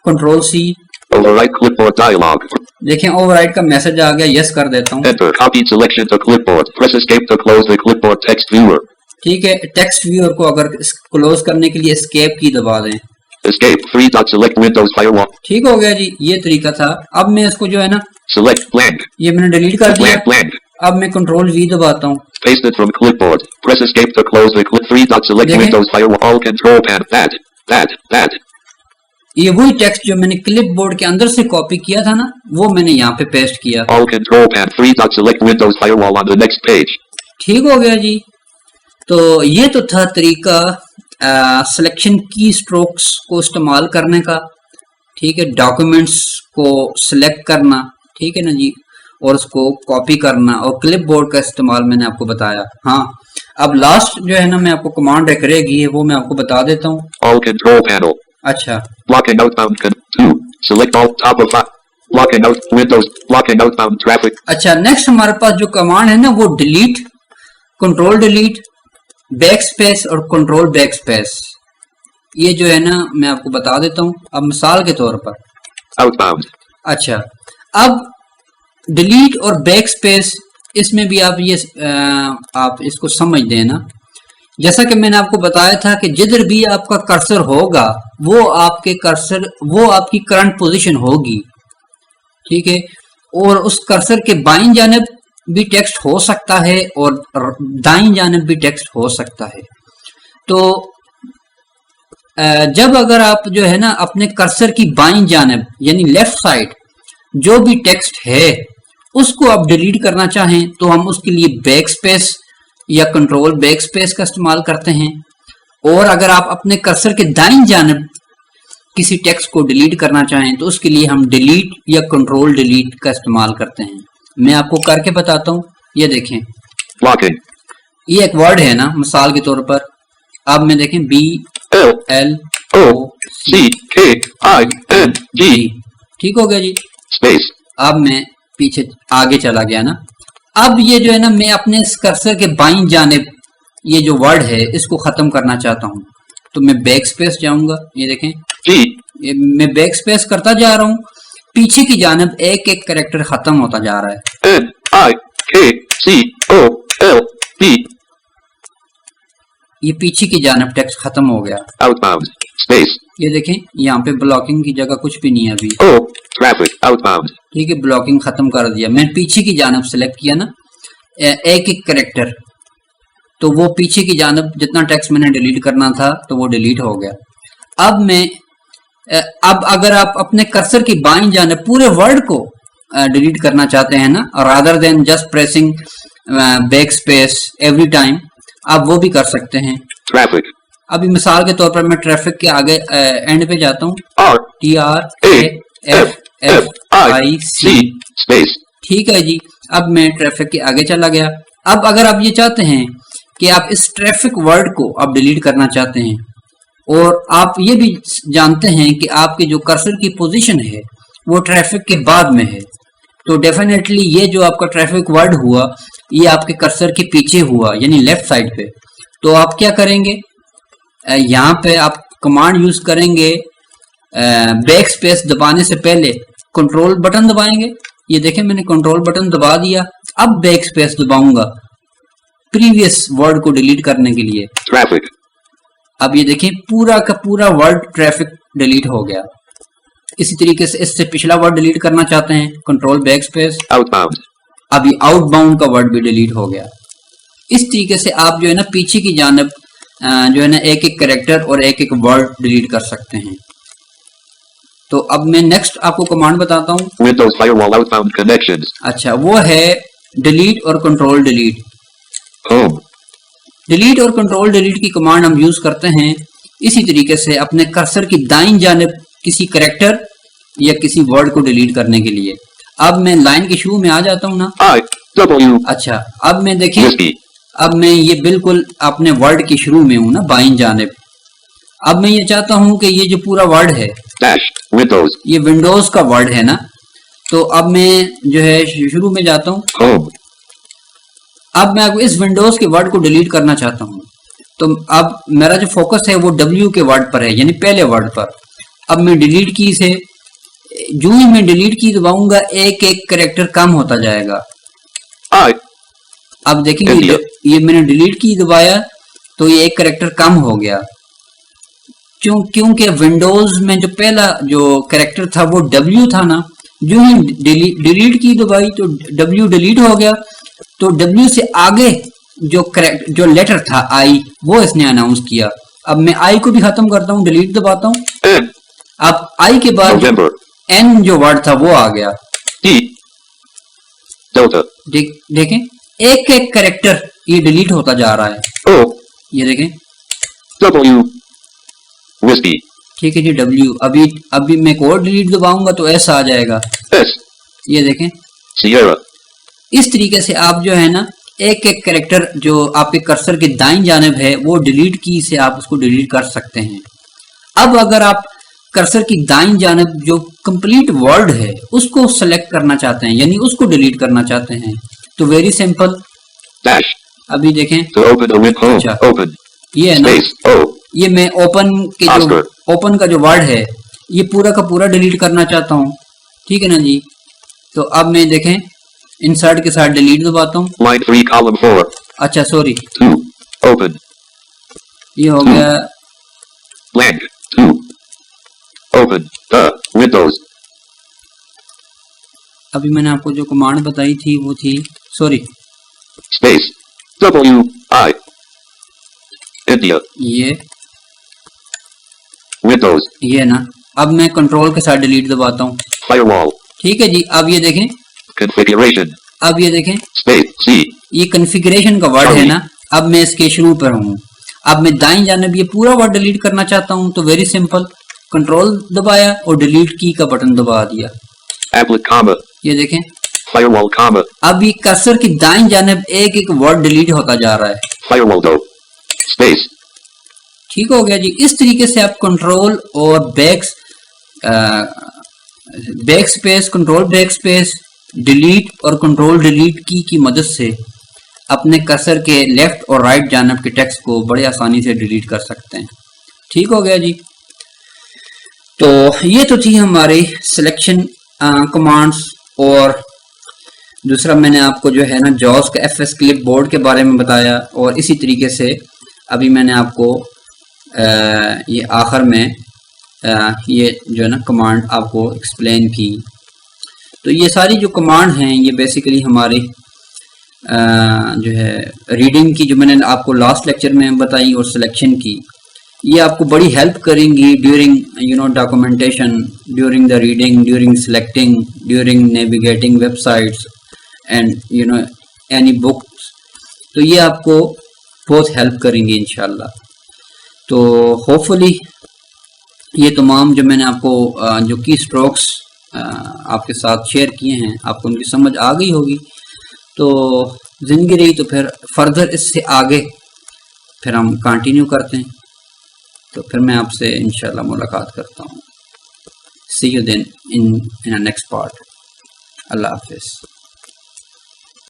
control C. Overwrite clipboard dialog. देखें ओवरराइट का मैसेज आ गया, यस कर देता हूँ। Enter copied selection to clipboard. Press escape to close the clipboard text viewer. ठीक है, टेक्स्ट व्यूअर को अगर क्लोज करने के लिए एस्केप की दबा दें। Escape 3 dot select Windows firewall. ठीक हो गया जी, ये तरीका था। अब मैं इसको जो है ना, Select blank. ये मैंने डिलीट कर दिया। Blank. अब मैं कंट्रोल वी दबाता हूँ। Paste it from clipboard. Press escape to close the clip 3 dot select देखें। Windows firewall. All control pad. That. ये वही टेक्स्ट जो मैंने क्लिपबोर्ड के अंदर से कॉपी किया था ना, वो मैंने यहाँ पे पेस्ट किया। All control pad 3 dot select Windows firewall on the next page. ठीक हो गया जी। तो ये तो था तरीका सिलेक्शन की स्ट्रोक्स को इस्तेमाल करने का। ठीक है, डॉक्यूमेंट्स को सिलेक्ट करना, ठीक है ना जी, और उसको कॉपी करना, और क्लिपबोर्ड का इस्तेमाल मैंने आपको बताया। हाँ, अब लास्ट जो है ना, मैं आपको कमांड एक रहेगी, वो मैं आपको बता देता हूँ। All control panel. अच्छा, Blocking outbound 2. Select all top of 5. Blocking out Windows. Blocking outbound traffic. अच्छा, नेक्स्ट हमारे पास जो कमांड है ना, वो delete, control delete, back space और कंट्रोल बैक स्पेस। ये जो है ना, मैं आपको बता देता हूँ अब मिसाल के तौर पर। Outbound. अच्छा, अब डिलीट और बैक स्पेस, इसमें भी आप ये आप इसको समझ देना। जैसा कि मैंने आपको बताया था कि जिधर भी आपका कर्सर होगा, वो आपकी करंट पोजीशन होगी। ठीक है, और उस कर्सर के बाईं जानिब भी टेक्स्ट हो सकता है और दाईं जानिब भी टेक्स्ट हो सकता है। तो जब अगर आप जो है ना अपने कर्सर की बाईं जानिब यानी लेफ्ट साइड जो भी टेक्स्ट है उसको आप डिलीट करना चाहें, तो हम उसके लिए बैक स्पेस या कंट्रोल बैक स्पेस का इस्तेमाल करते हैं। और अगर आप अपने कर्सर के दाईं जानिब किसी टेक्स्ट को डिलीट करना चाहें, तो उसके लिए हम डिलीट या कंट्रोल डिलीट का इस्तेमाल करते हैं। मैं आपको करके बताता हूँ। ये देखें, Blocking. ये एक वर्ड है ना, मिसाल के तौर पर। अब मैं देखें, BLOCKING, ठीक हो गया जी। Space. अब मैं पीछे आगे चला गया ना। अब ये जो है ना, मैं अपने इस कर्सर के बाईं जानिब ये जो वर्ड है इसको खत्म करना चाहता हूँ, तो मैं बैक स्पेस जाऊंगा। ये देखें, G. ये मैं बैक स्पेस करता जा रहा हूँ, पीछे की जानिब एक एक कैरेक्टर खत्म होता जा रहा है। NIKCOLB. ये पीछे की जानिब टेक्स्ट खत्म हो गया। Outbound. Space. ये देखें, यहाँ पे ब्लॉकिंग की जगह कुछ भी नहीं है अभी। O. Traffic. Outbound. ठीक है, ब्लॉकिंग खत्म कर दिया। मैंने पीछे की जानिब सेलेक्ट किया ना, एक एक कैरेक्टर, तो वो पीछे की जानिब जितना टेक्स्ट मैंने डिलीट करना था तो वो डिलीट हो गया। अब अगर आप अपने कर्सर की बाईं जानिब पूरे वर्ड को डिलीट करना चाहते हैं ना, rather than just pressing back space every time, आप वो भी कर सकते हैं। Traffic. अभी मिसाल के तौर पर मैं ट्रैफिक के आगे एंड पे जाता हूँ, TRAFFIC, Space. ठीक है जी। अब मैं ट्रैफिक के आगे चला गया। अब अगर आप ये चाहते हैं कि आप इस ट्रैफिक वर्ड को आप डिलीट करना चाहते हैं, और आप ये भी जानते हैं कि आपके जो कर्सर की पोजीशन है वो ट्रैफिक के बाद में है, तो डेफिनेटली ये जो आपका ट्रैफिक वर्ड हुआ ये आपके कर्सर के पीछे हुआ, यानी लेफ्ट साइड पे। तो आप क्या करेंगे, यहाँ पे आप कमांड यूज करेंगे, बैक स्पेस दबाने से पहले कंट्रोल बटन दबाएंगे। ये देखें, मैंने कंट्रोल बटन दबा दिया। अब बैक स्पेस दबाऊंगा प्रीवियस वर्ड को डिलीट करने के लिए। Traffic. अब ये देखिए, पूरा का पूरा वर्ड ट्रैफिक डिलीट हो गया। इसी तरीके से इससे पिछला वर्ड डिलीट करना चाहते हैं, कंट्रोल बैक स्पेस। Outbound. अभी आउटबाउंड का वर्ड भी डिलीट हो गया। इस तरीके से आप जो है ना पीछे की जानिब जो है ना एक एक कैरेक्टर और एक एक वर्ड डिलीट कर सकते हैं। तो अब मैं नेक्स्ट आपको कमांड बताता हूँ। Windows Firewall Outbound Connections. अच्छा, वो है डिलीट और कंट्रोल डिलीट। Home. डिलीट और कंट्रोल डिलीट की कमांड हम यूज करते हैं इसी तरीके से अपने कर्सर की दाईं जानिब किसी कैरेक्टर या किसी वर्ड को डिलीट करने के लिए। अब मैं लाइन के शुरू में आ जाता हूँ ना। IW. अच्छा, अब मैं देखिए, Whiskey. अब मैं ये बिल्कुल अपने वर्ड के शुरू में हूँ ना, बाईं जानिब। अब मैं ये चाहता हूँ कि ये जो पूरा वर्ड है, Dash. Windows. ये विंडोज का वर्ड है ना, तो अब मैं जो है शुरू में जाता हूँ। Home. अब मैं इस विंडोज के वर्ड को डिलीट करना चाहता हूँ, तो अब मेरा जो फोकस है वो W के वर्ड पर है, यानी पहले वर्ड पर। अब मैं डिलीट की से जो ही मैं डिलीट की दबाऊंगा एक एक कैरेक्टर कम होता जाएगा। I. अब देखेंगे India. ये मैंने डिलीट की दबाया तो ये एक कैरेक्टर कम हो गया, क्योंकि विंडोज में जो पहला जो कैरेक्टर था वो W था ना, जो ही डिलीट की दबाई तो W डिलीट हो गया, तो W से आगे जो लेटर था I वो इसने अनाउंस किया। अब मैं I को भी खत्म करता हूँ, डिलीट दबाता हूँ, N. अब I के बाद November. N जो वर्ड था वो आ गया। D. Delta. देखें एक एक कैरेक्टर ये डिलीट होता जा रहा है। O. ये देखें, W. Whiskey. ठीक है जी, W। अभी मैं एक और डिलीट दबाऊंगा तो S आ जाएगा। S. ये देखें, Sierra. इस तरीके से आप जो है ना एक एक कैरेक्टर जो आपके कर्सर के दाईं जानिब है वो डिलीट की से आप उसको डिलीट कर सकते हैं। अब अगर आप कर्सर की दाईं जानिब जो कंप्लीट वर्ड है उसको सेलेक्ट करना चाहते हैं, यानी उसको डिलीट करना चाहते हैं, तो वेरी सिंपल, Dash. अभी देखें, To open a win home. अच्छा। Open. ये है ना, Space. O. ये मैं ओपन के जो Oscar. ओपन का जो वर्ड है ये पूरा का पूरा डिलीट करना चाहता हूँ, ठीक है ना जी। तो अब मैं देखें इंसर्ट के साथ डिलीट दबाता हूँ। Line 3, column 4. अच्छा सॉरी, 2. Open. ये हो गया, Blank. 2. Open. The. Windows. अभी मैंने आपको जो कमांड बताई थी वो थी, sorry, Space. W. I. India. ये Windows. है ना। अब मैं कंट्रोल के साथ डिलीट दबाता हूँ, Firewall. ठीक है जी। अब ये देखें, Configuration. अब ये देखें, Space. C. ये कॉन्फ़िगरेशन का वर्ड है ना। अब मैं इसके शुरू पर हूँ, अब मैं दाईं जानिब ये पूरा वर्ड डिलीट करना चाहता हूँ, तो वेरी सिंपल, कंट्रोल दबाया और डिलीट की का बटन दबा दिया। Applet, comma. ये देखें, Firewall, comma. अब ये कर्सर की दाईं जानिब एक एक वर्ड डिलीट होता जा रहा है। Firewall, do. Space. ठीक हो गया जी। इस तरीके से आप कंट्रोल और back space, control back space, delete और कंट्रोल डिलीट की मदद से अपने कर्सर के लेफ्ट और राइट जानिब के टेक्स्ट को बड़े आसानी से डिलीट कर सकते हैं। ठीक हो गया जी। तो ये तो थी हमारी सिलेक्शन कमांड्स, और दूसरा मैंने आपको जो है ना जॉस का FS क्लिपबोर्ड के बारे में बताया, और इसी तरीके से अभी मैंने आपको ये आखिर में ये जो है ना कमांड आपको एक्सप्लेन की। तो ये सारी जो कमांड हैं ये बेसिकली हमारी जो है रीडिंग की, जो मैंने आपको लास्ट लेक्चर में बताई, और सिलेक्शन की, ये आपको बड़ी हेल्प करेंगी during documentation, during the reading, during selecting, during navigating websites and any books. तो ये आपको बहुत हेल्प करेंगे इंशाल्लाह। तो होपफुली ये तमाम जो मैंने आपको जो की स्ट्रोक्स आपके साथ शेयर किए हैं आपको उनकी समझ आ गई होगी। तो ज़िंदगी रही तो फिर फर्दर इससे आगे फिर हम कंटिन्यू करते हैं। तो फिर मैं आपसे इंशाल्लाह मुलाकात करता हूँ। See you then in next part. अल्लाह हाफिज़।